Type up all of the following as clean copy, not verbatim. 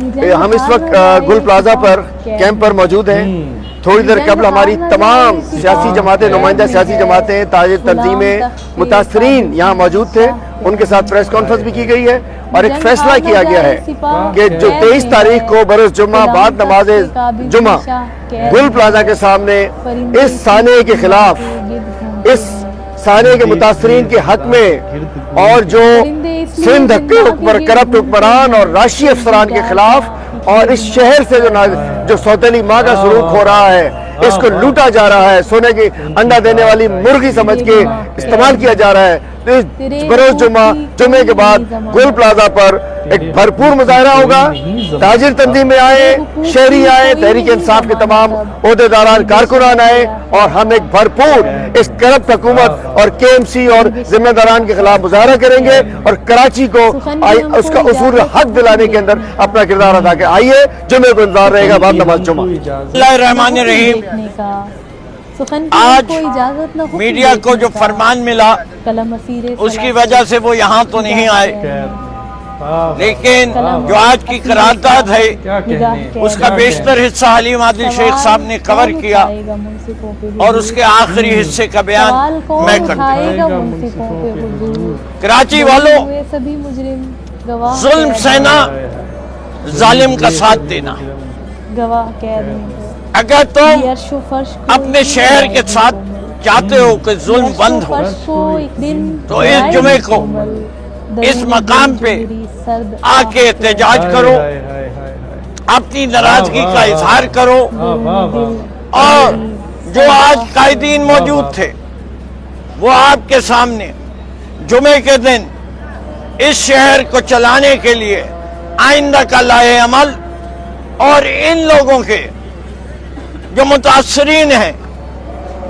ہم اس وقت گل پلازا پر کیمپ پر موجود ہیں. تھوڑی دیر قبل ہماری تمام سیاسی جماعتیں، نمائندہ سیاسی جماعتیں، تاجر تنظیمیں، متاثرین یہاں موجود تھے. ان کے ساتھ پریس کانفرنس بھی کی گئی ہے اور ایک فیصلہ کیا گیا ہے کہ جو 23 تاریخ کو بروز جمعہ بعد نماز جمعہ گل پلازا کے سامنے اس سانحے کے خلاف، اس سانحے کے متاثرین کے حق میں اور جو سندھ کے کرپٹ حکمران اور راشی افسران کے خلاف اور اس شہر سے جو سوتیلی ماں کا سلوک ہو رہا ہے، اس کو لوٹا جا رہا ہے، سونے کی انڈا دینے والی مرغی سمجھ کے استعمال کیا جا رہا ہے. بروز جمعے کے بعد گل پلازا پر ایک بھرپور مظاہرہ ہوگا. تاجر تنظیمیں آئے، شہری آئے، تحریک انصاف کے تمام عہدیداران کارکنان آئے اور ہم ایک بھرپور اس کرپٹ حکومت اور کے ایم سی اور ذمہ داران کے خلاف مظاہرہ کریں گے اور کراچی کو اس کا اصول حق دلانے کے اندر اپنا کردار ادا کریں. آئیے، جمعے کو انتظار رہے گا بعد نماز جمعہ. بسم اللہ الرحمن الرحیم. آج میڈیا کو جو فرمان ملا اس کی وجہ سے وہ یہاں تو نہیں آئے، لیکن جو آج کی قرارداد ہے اس کا بیشتر حصہ حلیم عادل شیخ صاحب نے کور کیا اور اس کے آخری حصے کا بیان میں کرتا ہوں. کراچی والوں، ظلم سہنا ظالم کا ساتھ دینا. اگر تم اپنے شہر کے ساتھ چاہتے ہو کہ ظلم بند ہو تو اس جمعے کو اس مقام پہ آ کے احتجاج کرو، اپنی ناراضگی کا اظہار کرو. اور جو آج قائدین موجود تھے وہ آپ کے سامنے جمعے کے دن اس شہر کو چلانے کے لیے آئندہ کا لائحہ عمل اور ان لوگوں کے جو متاثرین ہیں،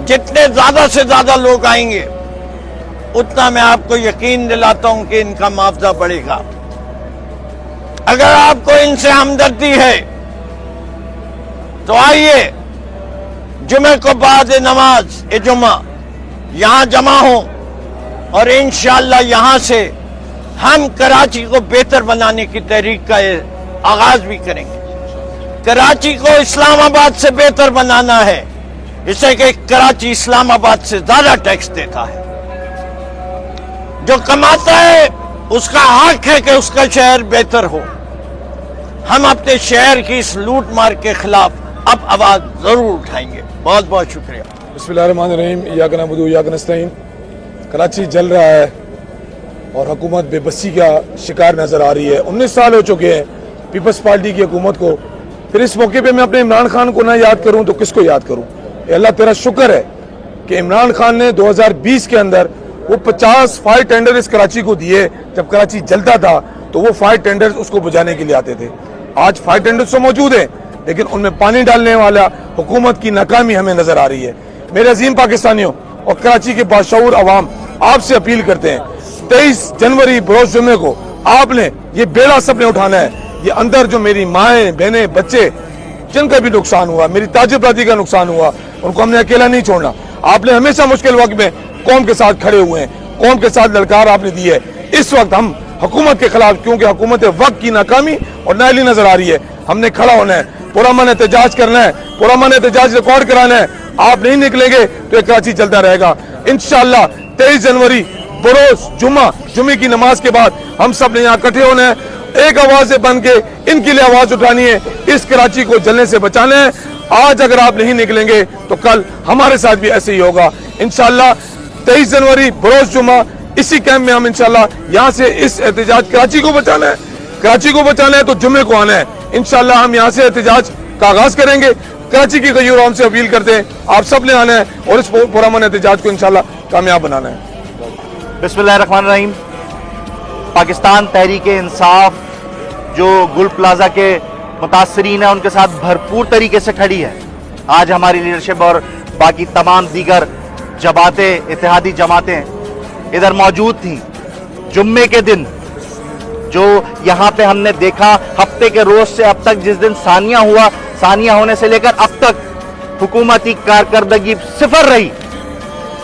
جتنے زیادہ سے زیادہ لوگ آئیں گے اتنا میں آپ کو یقین دلاتا ہوں کہ ان کا معاوضہ بڑھے گا. اگر آپ کو ان سے ہمدردی ہے تو آئیے جمعے کو بعد نماز جمعہ یہاں جمع ہوں اور انشاءاللہ یہاں سے ہم کراچی کو بہتر بنانے کی تحریک کا آغاز بھی کریں گے. کراچی کو اسلام آباد سے بہتر بنانا ہے، اسے کہ کراچی اسلام آباد سے زیادہ ٹیکس دیتا ہے. جو کماتا ہے اس کا حق ہے کہ اس کا شہر بہتر ہو. ہم اپنے شہر کی اس لوٹ مار کے خلاف اب آواز ضرور اٹھائیں گے. بہت بہت شکریہ. بسم اللہ الرحمن الرحیم. ایاک نعبد و ایاک نستعین. کراچی جل رہا ہے اور حکومت بے بسی کا شکار نظر آ رہی ہے. 19 سال ہو چکے ہیں پیپلز پارٹی کی حکومت کو. پھر اس موقع پہ میں اپنے عمران خان کو نہ یاد کروں تو کس کو یاد کروں؟ اے اللہ تیرا شکر ہے کہ عمران خان نے 2020 کے اندر وہ 50 فائر ٹینڈر اس کراچی کو دیے. جب کراچی جلتا تھا تو وہ فائر ٹینڈر اس کو بجھانے کے لیے آتے تھے. آج فائر ٹینڈر تو موجود ہیں لیکن ان میں پانی ڈالنے والا حکومت کی ناکامی ہمیں نظر آ رہی ہے. میرے عظیم پاکستانیوں اور کراچی کے باشعور عوام آپ سے اپیل کرتے ہیں، 23 جنوری بروز جمعے کو آپ نے یہ بیڑا سب نے اٹھانا ہے. یہ اندر جو میری مائیں، بہنیں، بچے جن کا بھی نقصان ہوا، میری تاجر برادری کا نقصان ہوا، ان کو ہم نے اکیلا نہیں چھوڑنا. آپ نے ہمیشہ مشکل وقت میں قوم کے ساتھ کھڑے ہوئے ہیں، قوم کے ساتھ للکار آپ نے دی ہے. اس وقت ہم حکومت کے خلاف، کیونکہ حکومت وقت کی ناکامی اور نااہلی نظر آ رہی ہے، ہم نے کھڑا ہونا ہے، پرامن احتجاج کرنا ہے، پرامن احتجاج ریکارڈ کرانا ہے. آپ نہیں نکلیں گے تو یہ کراچی چلتا رہے گا. انشاءاللہ 23 جنوری بروز جمعے کی نماز کے بعد ہم سب نے یہاں اکٹھے ہونا ہے، ایک آواز بن کے ان کے لیے آواز اٹھانی ہے، اس کراچی کو جلنے سے بچانا ہے. آج اگر آپ نہیں نکلیں گے تو کل ہمارے ساتھ بھی ایسے ہی ہوگا. انشاءاللہ 23 جنوری بروز جمعہ اسی کیمپ میں ہم انشاءاللہ یہاں سے اس احتجاج کراچی کو بچانا ہے. کراچی کو بچانا ہے تو جمعے کو آنا ہے. انشاءاللہ ہم یہاں سے احتجاج کا آغاز کریں گے. کراچی کی غیر عوام سے اپیل کرتے ہیں آپ سب نے آنا ہے اور اس پرامن احتجاج کو انشاءاللہ کامیاب بنانا ہے. بسم اللہ الرحمن الرحیم. پاکستان تحریک انصاف جو گل پلازا کے متاثرین ہیں ان کے ساتھ بھرپور طریقے سے کھڑی ہے. آج ہماری لیڈرشپ اور باقی تمام دیگر جماعتیں، اتحادی جماعتیں ادھر موجود تھیں. جمعے کے دن جو یہاں پہ ہم نے دیکھا، ہفتے کے روز سے اب تک جس دن ثانیہ ہوا، ثانیہ ہونے سے لے کر اب تک حکومتی کارکردگی صفر رہی.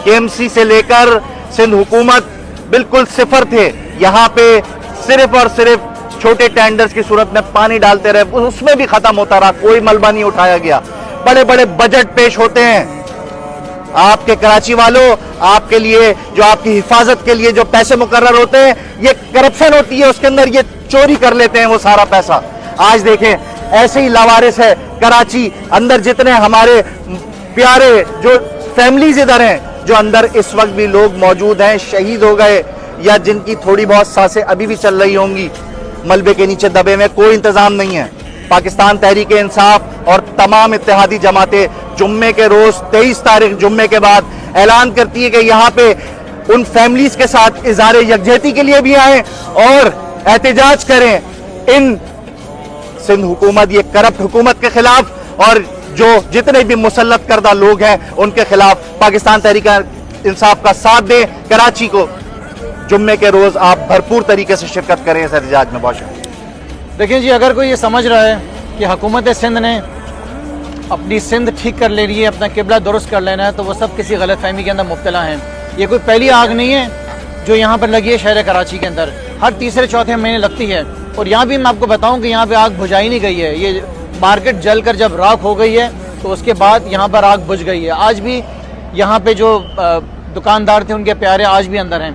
کے ایم سی سے لے کر سندھ حکومت بالکل صفر تھے. یہاں پہ صرف اور صرف چھوٹے ٹینڈرز کی صورت میں پانی ڈالتے رہے، اس میں بھی ختم ہوتا رہا، کوئی ملبہ نہیں اٹھایا گیا. بڑے بڑے بجٹ پیش ہوتے ہیں آپ کے کراچی والوں، آپ کے لیے جو آپ کی حفاظت کے لیے جو پیسے مقرر ہوتے ہیں، یہ کرپشن ہوتی ہے، اس کے اندر یہ چوری کر لیتے ہیں وہ سارا پیسہ. آج دیکھیں ایسے ہی لاوارث ہے کراچی اندر، جتنے ہمارے پیارے جو فیملیز ادھر ہیں، جو اندر اس وقت بھی لوگ موجود ہیں، شہید ہو گئے یا جن کی تھوڑی بہت سانسیں ابھی بھی چل رہی ہوں گی، ملبے کے نیچے دبے میں کوئی انتظام نہیں ہے. پاکستان تحریک انصاف اور تمام اتحادی جماعتیں جمعے کے روز 23 تاریخ جمعے کے بعد اعلان کرتی ہے کہ یہاں پہ ان فیملیز کے ساتھ اظہار یکجہتی کے لیے بھی آئیں اور احتجاج کریں ان سندھ حکومت، یہ کرپٹ حکومت کے خلاف، اور جو جتنے بھی مسلط کردہ لوگ ہیں ان کے خلاف. پاکستان تحریک انصاف کا ساتھ دیں. کراچی کو جمعے کے روز آپ بھرپور طریقے سے شرکت کریں اس احتجاج میں. بہت شکریہ. دیکھیں جی، اگر کوئی یہ سمجھ رہا ہے کہ حکومت سندھ نے اپنی سندھ ٹھیک کر لینی ہے، اپنا قبلہ درست کر لینا ہے، تو وہ سب کسی غلط فہمی کے اندر مبتلا ہیں. یہ کوئی پہلی آگ نہیں ہے جو یہاں پر لگی ہے شہر کراچی کے اندر، ہر تیسرے چوتھے مہینے لگتی ہے. اور یہاں بھی میں آپ کو بتاؤں کہ یہاں پہ آگ بجھائی نہیں گئی ہے. یہ مارکیٹ جل کر جب راکھ ہو گئی ہے تو اس کے بعد یہاں پر آگ بجھ گئی ہے. آج بھی یہاں پہ جو دکاندار تھے ان کے پیارے آج بھی اندر ہیں.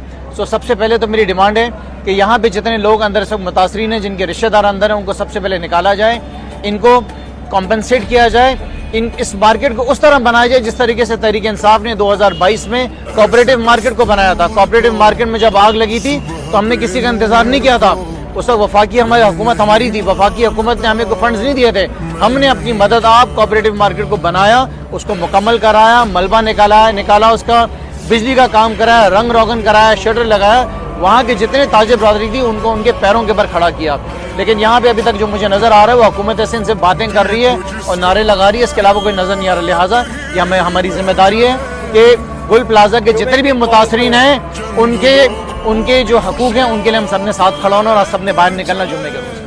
سب سے پہلے تو میری ڈیمانڈ ہے کہ یہاں پہ جتنے لوگ اندر سب متاثرین ہیں، جن کے رشتہ دار اندر ہیں، ان کو سب سے پہلے نکالا جائے، ان کو کمپنسیٹ کیا جائے، اس مارکیٹ کو اس طرح بنایا جائے جس طریقے سے تحریک انصاف نے 2022 میں کوآپریٹو مارکیٹ کو بنایا تھا. کوآپریٹو مارکیٹ میں جب آگ لگی تھی تو ہم نے کسی کا انتظار نہیں کیا تھا. اس وقت وفاقی ہماری حکومت ہماری تھی، وفاقی حکومت نے ہمیں کوئی فنڈز نہیں دیے تھے. ہم نے اپنی مدد آپ کوآپریٹو مارکیٹ کو بنایا، اس کو مکمل کرایا، ملبہ نکالا، اس کا بجلی کا کام کرایا، رنگ روغن کرایا، شٹر لگایا. وہاں کے جتنے تاجر برادری تھی ان کو ان کے پیروں کے اوپر کھڑا کیا. لیکن یہاں پہ ابھی تک جو مجھے نظر آ رہا ہے وہ حکومت سندھ سے باتیں کر رہی ہے اور نعرے لگا رہی ہے، اس کے علاوہ کوئی نظر نہیں آ رہا. لہٰذا یہ ہماری ذمہ داری ہے کہ گل پلازا کے جتنے بھی متاثرین ہیں ان کے جو حقوق ہیں ان کے لیے ہم سب نے ساتھ کھڑا ہونا اور سب نے باہر نکلنا جمعے کے روز.